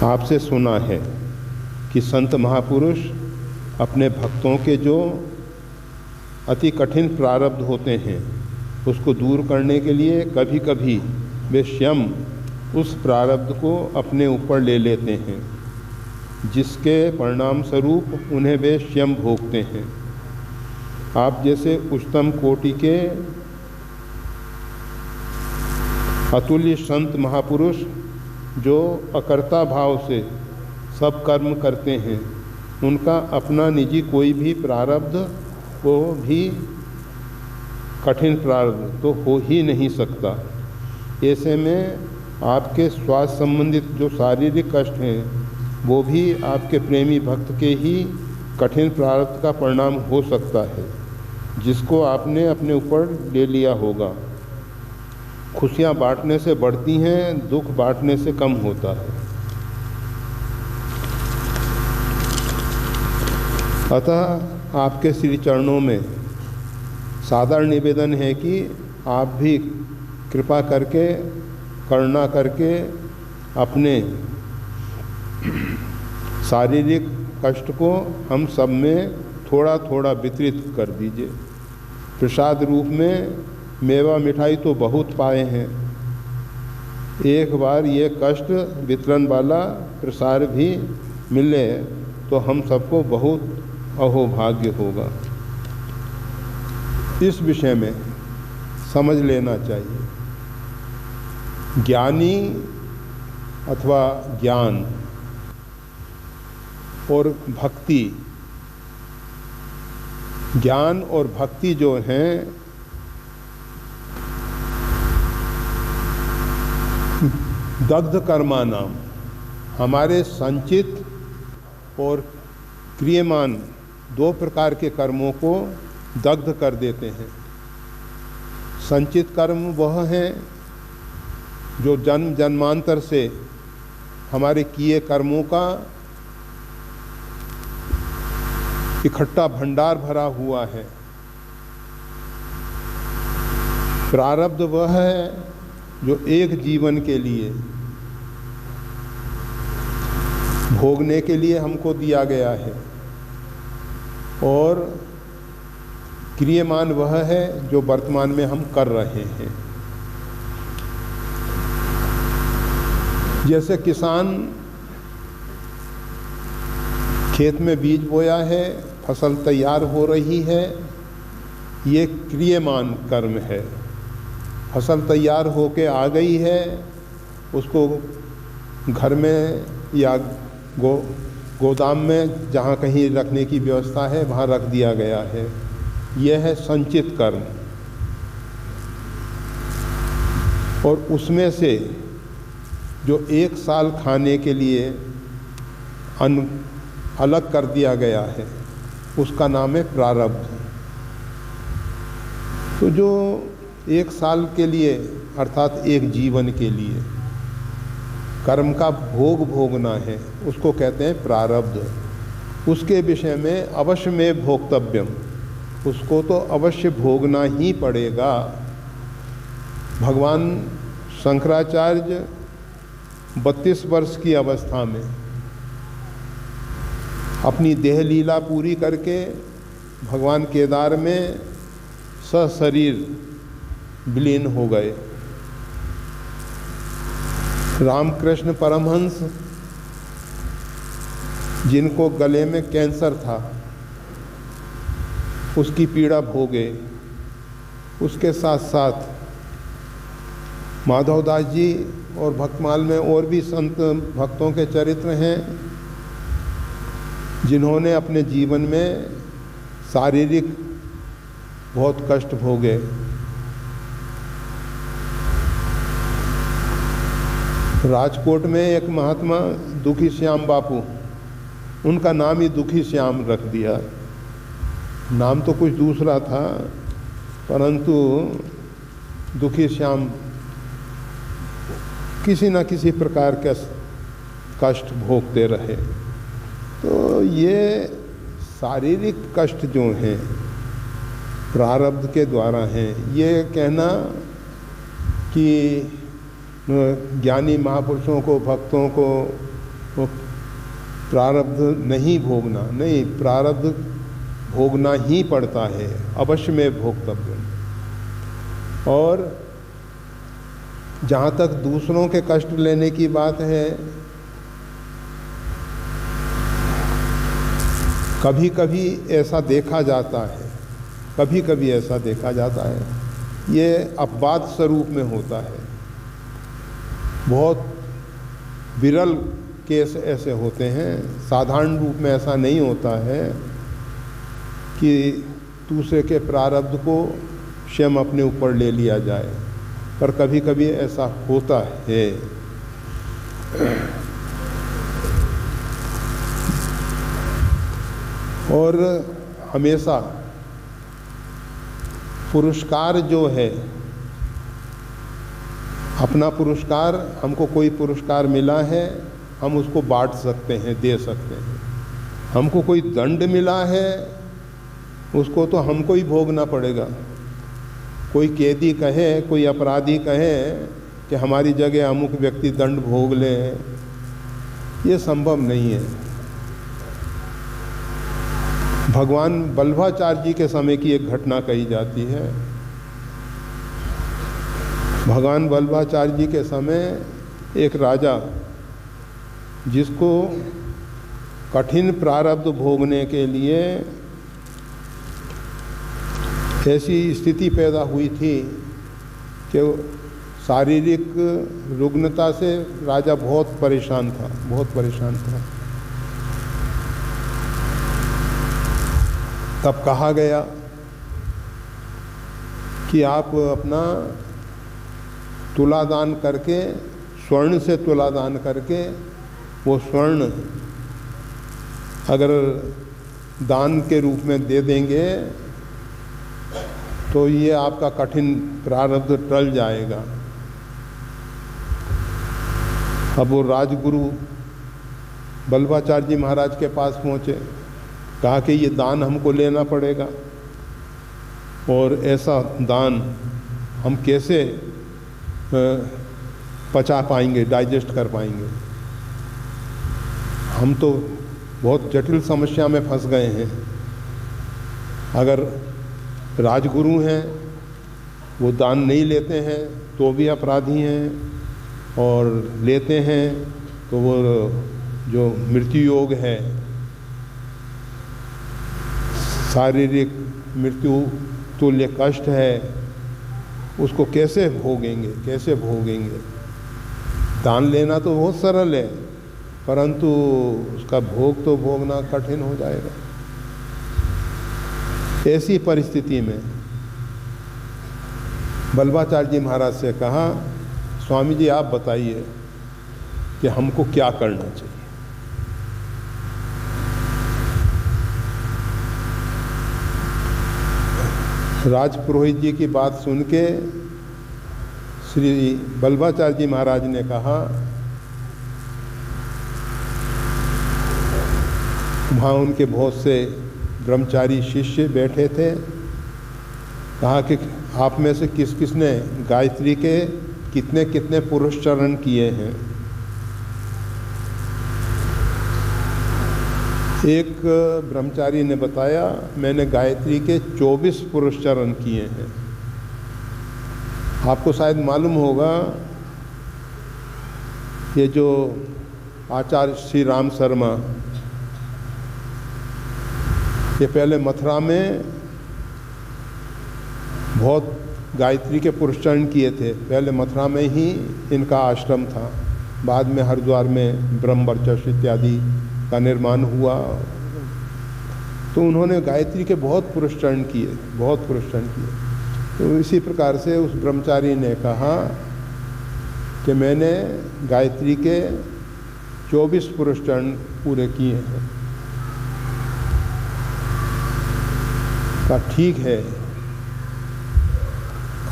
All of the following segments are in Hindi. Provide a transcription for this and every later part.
आपसे सुना है कि संत महापुरुष अपने भक्तों के जो अति कठिन प्रारब्ध होते हैं उसको दूर करने के लिए कभी कभी वे स्वयं उस प्रारब्ध को अपने ऊपर ले लेते हैं, जिसके परिणाम स्वरूप उन्हें वे स्वयं भोगते हैं। आप जैसे उच्चतम कोटि के अतुल्य संत महापुरुष जो अकर्ता भाव से सब कर्म करते हैं, उनका अपना निजी कोई भी प्रारब्ध, वो भी कठिन प्रारब्ध तो हो ही नहीं सकता। ऐसे में आपके स्वास्थ्य संबंधित जो शारीरिक कष्ट हैं वो भी आपके प्रेमी भक्त के ही कठिन प्रारब्ध का परिणाम हो सकता है, जिसको आपने अपने ऊपर ले लिया होगा। खुशियाँ बांटने से बढ़ती हैं, दुख बांटने से कम होता है। अतः आपके श्री चरणों में साधारण निवेदन है कि आप भी कृपा करके, करुणा करके अपने शारीरिक कष्ट को हम सब में थोड़ा थोड़ा वितरित कर दीजिए। प्रसाद रूप में मेवा मिठाई तो बहुत पाए हैं, एक बार ये कष्ट वितरण वाला प्रसाद भी मिले तो हम सबको बहुत अहोभाग्य होगा। इस विषय में समझ लेना चाहिए। ज्ञानी अथवा ज्ञान और भक्ति, ज्ञान और भक्ति जो हैं दग्ध कर्मा नाम, हमारे संचित और क्रियमान दो प्रकार के कर्मों को दग्ध कर देते हैं। संचित कर्म वह हैं जो जन्म जन्मांतर से हमारे किए कर्मों का इकट्ठा भंडार भरा हुआ है। प्रारब्ध वह है जो एक जीवन के लिए भोगने के लिए हमको दिया गया है, और क्रियमान वह है जो वर्तमान में हम कर रहे हैं। जैसे किसान खेत में बीज बोया है, फसल तैयार हो रही है, ये क्रियमान कर्म है। फसल तैयार होके आ गई है, उसको घर में या गोदाम में जहाँ कहीं रखने की व्यवस्था है वहाँ रख दिया गया है। यह है संचित कर्म। और उसमें से जो एक साल खाने के लिए अन्न अलग कर दिया गया है उसका नाम है प्रारब्ध। तो जो एक साल के लिए अर्थात एक जीवन के लिए कर्म का भोग भोगना है उसको कहते हैं प्रारब्ध। उसके विषय में अवश्य में भोक्तव्यम, उसको तो अवश्य भोगना ही पड़ेगा। भगवान शंकराचार्य 32 वर्ष की अवस्था में अपनी देह लीला पूरी करके भगवान केदार में सशरीर विलीन हो गए। रामकृष्ण परमहंस जिनको गले में कैंसर था उसकी पीड़ा भोगे, उसके साथ साथ माधवदास जी और भक्तमाल में और भी संत भक्तों के चरित्र हैं जिन्होंने अपने जीवन में शारीरिक बहुत कष्ट भोगे। राजकोट में एक महात्मा दुखी श्याम बापू, उनका नाम ही दुखी श्याम रख दिया। नाम तो कुछ दूसरा था परंतु दुखी श्याम किसी न किसी प्रकार के कष्ट भोगते रहे। तो ये शारीरिक कष्ट जो हैं प्रारब्ध के द्वारा हैं, ये कहना कि ज्ञानी महापुरुषों को, भक्तों को वो प्रारब्ध नहीं भोगना, नहीं, प्रारब्ध भोगना ही पड़ता है, अवश्य में भोक्तव्य। और जहाँ तक दूसरों के कष्ट लेने की बात है, कभी कभी ऐसा देखा जाता है, कभी कभी ऐसा देखा जाता है, ये अपवाद स्वरूप में होता है। बहुत विरल केस ऐसे होते हैं, साधारण रूप में ऐसा नहीं होता है कि दूसरे के प्रारब्ध को स्वयं अपने ऊपर ले लिया जाए, पर कभी कभी ऐसा होता है। और हमेशा पुरस्कार जो है, अपना पुरस्कार, हमको कोई पुरस्कार मिला है, हम उसको बांट सकते हैं, दे सकते हैं। हमको कोई दंड मिला है, उसको तो हमको ही भोगना पड़ेगा। कोई कैदी कहे, कोई अपराधी कहे कि हमारी जगह अमुक व्यक्ति दंड भोग ले, ये संभव नहीं है। भगवान बल्लभाचार्य जी के समय की एक घटना कही जाती है। भगवान बल्लभाचार्य जी के समय एक राजा, जिसको कठिन प्रारब्ध भोगने के लिए ऐसी स्थिति पैदा हुई थी कि शारीरिक रुग्णता से राजा बहुत परेशान था, बहुत परेशान था। तब कहा गया कि आप अपना तुलादान करके, स्वर्ण से तुलादान करके, वो स्वर्ण अगर दान के रूप में दे देंगे तो ये आपका कठिन प्रारब्ध टल जाएगा। अब वो राजगुरु बल्लभाचार्य जी महाराज के पास पहुँचे, कहा कि ये दान हमको लेना पड़ेगा, और ऐसा दान हम कैसे पचा पाएंगे, डाइजेस्ट कर पाएंगे। हम तो बहुत जटिल समस्या में फंस गए हैं। अगर राजगुरु हैं, वो दान नहीं लेते हैं तो भी अपराधी हैं, और लेते हैं तो वो जो मृत्यु योग है, शारीरिक मृत्यु तुल्य कष्ट है, उसको कैसे भोगेंगे, कैसे भोगेंगे। दान लेना तो बहुत सरल है, परंतु उसका भोग तो भोगना कठिन हो जाएगा। ऐसी परिस्थिति में बल्लभाचार्य जी महाराज से कहा, स्वामी जी आप बताइए कि हमको क्या करना चाहिए। राजपुरोहित जी की बात सुन के श्री बल्लभाचार्य जी महाराज ने कहा, वहाँ उनके बहुत से ब्रह्मचारी शिष्य बैठे थे। कहा कि आप में से किस किस ने गायत्री के कितने कितने पुरुष चरण किए हैं। एक ब्रह्मचारी ने बताया, मैंने गायत्री के 24 पुरुष चरण किए हैं। आपको शायद मालूम होगा, ये जो आचार्य श्री राम शर्मा, ये पहले मथुरा में बहुत गायत्री के पुरुषचरण किए थे। पहले मथुरा में ही इनका आश्रम था, बाद में हरिद्वार में ब्रह्मवर्चस्व इत्यादि का निर्माण हुआ, तो उन्होंने गायत्री के बहुत पुरुषचरण किए, बहुत पुरुषचरण किए। तो इसी प्रकार से उस ब्रह्मचारी ने कहा कि मैंने गायत्री के 24 पुरुषचरण पूरे किए हैं। कहा ठीक है,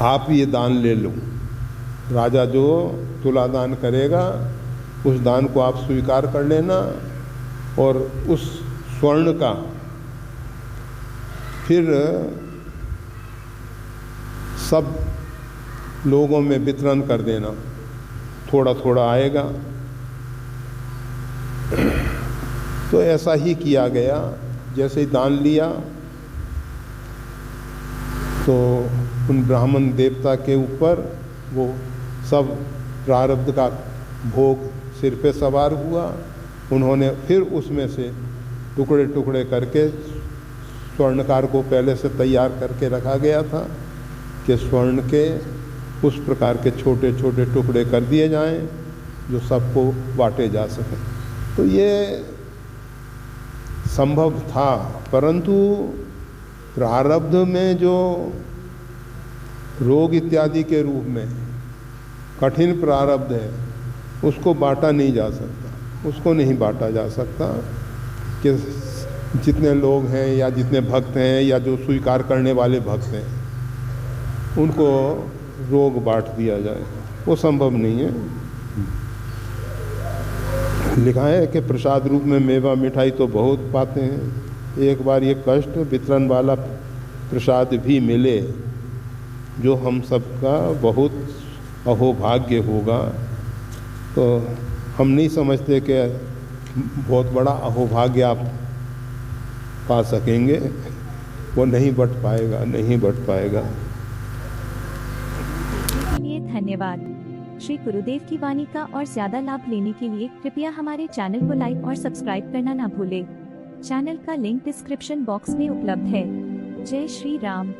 आप ये दान ले लो। राजा जो तुला दान करेगा, उस दान को आप स्वीकार कर लेना, और उस स्वर्ण का फिर सब लोगों में वितरण कर देना, थोड़ा थोड़ा आएगा। तो ऐसा ही किया गया। जैसे ही दान लिया तो उन ब्राह्मण देवता के ऊपर वो सब प्रारब्ध का भोग सिर पे सवार हुआ। उन्होंने फिर उसमें से टुकड़े टुकड़े करके, स्वर्णकार को पहले से तैयार करके रखा गया था कि स्वर्ण के उस प्रकार के छोटे छोटे टुकड़े कर दिए जाएं जो सबको बांटे जा सकें। तो ये संभव था, परंतु प्रारब्ध में जो रोग इत्यादि के रूप में कठिन प्रारब्ध है उसको बांटा नहीं जा सकता, उसको नहीं बांटा जा सकता कि जितने लोग हैं या जितने भक्त हैं या जो स्वीकार करने वाले भक्त हैं उनको रोग बांट दिया जाए, वो संभव नहीं है। लिखा है कि प्रसाद रूप में मेवा मिठाई तो बहुत पाते हैं, एक बार ये कष्ट वितरण वाला प्रसाद भी मिले जो हम सबका बहुत अहोभाग्य होगा। तो हम नहीं समझते कि बहुत बड़ा अहोभाग्य आप पा सकेंगे, वो नहीं बट पाएगा, नहीं बट पाएगा। धन्यवाद। श्री गुरुदेव की वाणी का और ज्यादा लाभ लेने के लिए कृपया हमारे चैनल को लाइक और सब्सक्राइब करना ना भूलें। चैनल का लिंक डिस्क्रिप्शन बॉक्स में उपलब्ध है। जय श्री राम।